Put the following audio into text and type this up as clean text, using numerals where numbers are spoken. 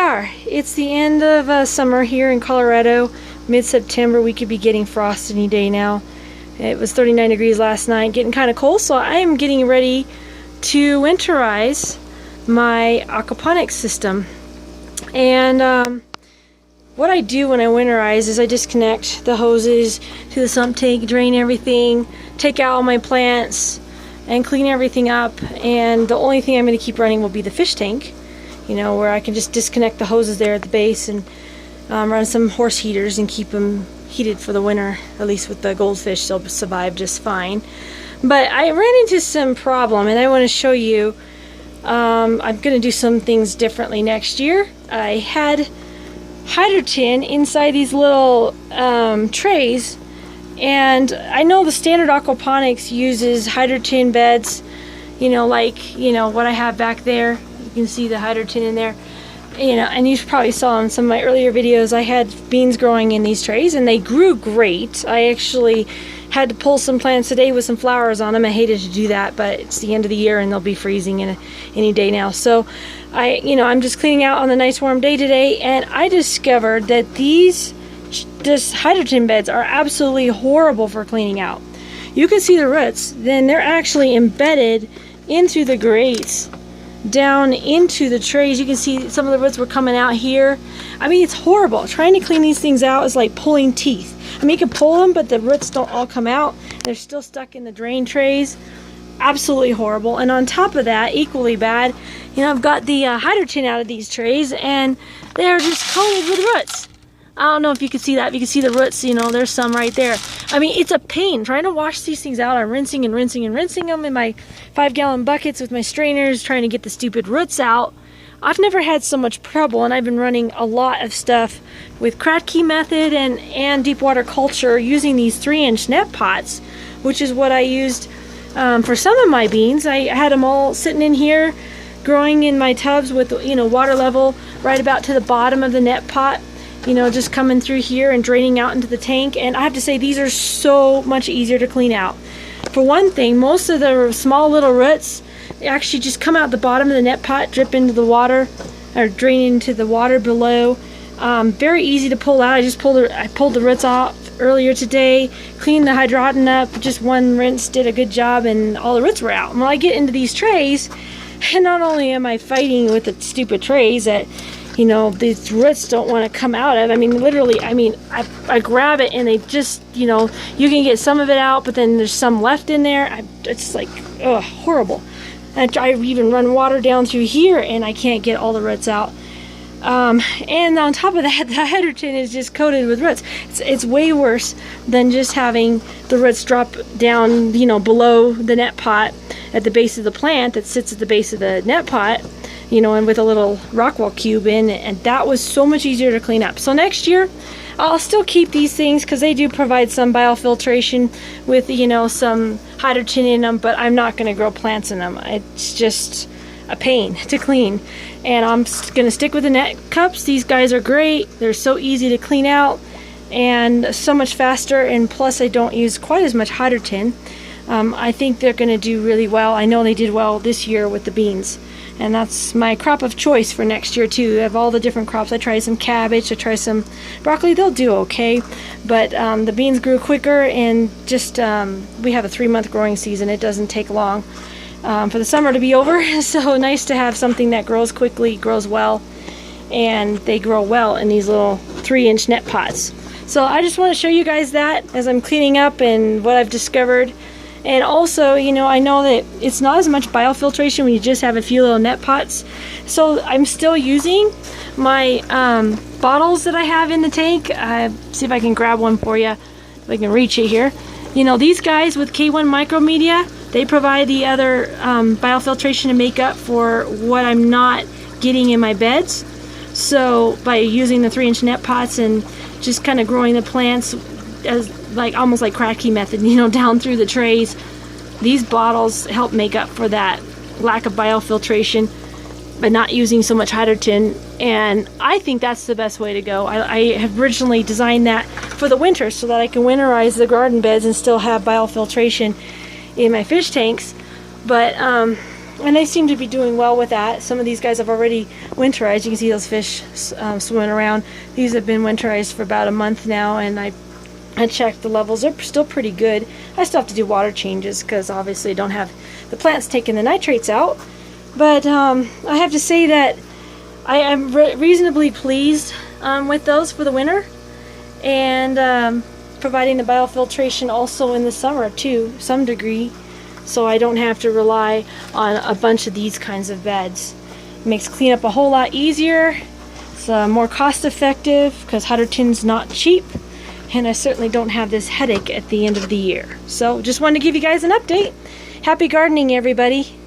are. It's the end of summer here in Colorado. Mid-September, we could be getting frost any day now. It was 39 degrees last night, getting kind of cold, so I am getting ready to winterize my aquaponics system. And what I do when I winterize is I disconnect the hoses to the sump tank, drain everything, take out all my plants, and clean everything up. And the only thing I'm going to keep running will be the fish tank, you know, where I can just disconnect the hoses there at the base and run some horse heaters and keep them heated for the winter. At least with the goldfish, they'll survive just fine. But I ran into some problem, and I want to show you. I'm going to do some things differently next year. I had hydrogen inside these little trays, and I know the standard aquaponics uses hydrogen beds, you know, like, you know, what I have back there. You can see the hydrogen in there, you know, and you probably saw in some of my earlier videos I had beans growing in these trays, and they grew great. I actually had to pull some plants today with some flowers on them. I hated to do that, but it's the end of the year and they'll be freezing in any day now. So I'm just cleaning out on the nice warm day today, and I discovered that these hydrogen beds are absolutely horrible for cleaning out. You can see the roots, then they're actually embedded into the grates down into the trays. You can see some of the roots were coming out here. I mean, it's horrible. Trying to clean these things out is like pulling teeth. I mean, you can pull them, but the roots don't all come out. They're still stuck in the drain trays. Absolutely horrible. And on top of that, equally bad, you know, I've got the hydrogen out of these trays, and they're just coated with roots. I don't know if you can see that. If you can see the roots, you know, there's some right there. I mean, it's a pain trying to wash these things out. I'm rinsing and rinsing and rinsing them in my 5-gallon buckets with my strainers, trying to get the stupid roots out. I've never had so much trouble, and I've been running a lot of stuff with Kratky method and deep water culture using these 3-inch net pots, which is what I used for some of my beans. I had them all sitting in here growing in my tubs with, you know, water level right about to the bottom of the net pot, you know, just coming through here and draining out into the tank. And I have to say, these are so much easier to clean out. For one thing, most of the small little roots, they actually just come out the bottom of the net pot, drip into the water, or drain into the water below. Very easy to pull out. I pulled the roots off earlier today, cleaned the hydroton up, just one rinse did a good job, and all the roots were out. And when I get into these trays, and not only am I fighting with the stupid trays that, you know, these roots don't want to come out of. I mean, literally, I mean, I grab it and they just, you know, you can get some of it out, but then there's some left in there. It's like, ugh, horrible. I even run water down through here and I can't get all the roots out. And on top of that, the hydrogen is just coated with roots. It's way worse than just having the roots drop down, you know, below the net pot at the base of the plant that sits at the base of the net pot, you know, and with a little Rockwell cube in, and that was so much easier to clean up. So next year, I'll still keep these things because they do provide some biofiltration with, you know, some hydrogen in them, but I'm not going to grow plants in them. It's just a pain to clean. And I'm going to stick with the net cups. These guys are great. They're so easy to clean out and so much faster, and plus I don't use quite as much hydrogen. I think they're going to do really well. I know they did well this year with the beans. And that's my crop of choice for next year too. I have all the different crops. I tried some cabbage, I tried some broccoli. They'll do okay. But the beans grew quicker, and just we have a 3-month growing season. It doesn't take long for the summer to be over. So nice to have something that grows quickly, grows well, and they grow well in these little 3-inch net pots. So I just want to show you guys that as I'm cleaning up and what I've discovered. And also, you know, I know that it's not as much biofiltration when you just have a few little net pots. So I'm still using my bottles that I have in the tank. See if I can grab one for you, if I can reach it here. You know, these guys with K1 Micromedia, they provide the other biofiltration to make up for what I'm not getting in my beds. So by using the 3-inch net pots and just kind of growing the plants as almost like Kratky method, you know, down through the trays, these bottles help make up for that lack of biofiltration by not using so much hydrogen. And I think that's the best way to go. I have originally designed that for the winter so that I can winterize the garden beds and still have biofiltration in my fish tanks. But And they seem to be doing well with that. Some of these guys have already winterized. You can see those fish swimming around. These have been winterized for about a month now, and I checked the levels. They're still pretty good. I still have to do water changes because obviously I don't have the plants taking the nitrates out. But I have to say that I am reasonably pleased with those for the winter, and providing the biofiltration also in the summer to some degree, so I don't have to rely on a bunch of these kinds of beds. It makes cleanup a whole lot easier. It's more cost effective because Hudderton's not cheap, and I certainly don't have this headache at the end of the year. So just wanted to give you guys an update. Happy gardening, everybody.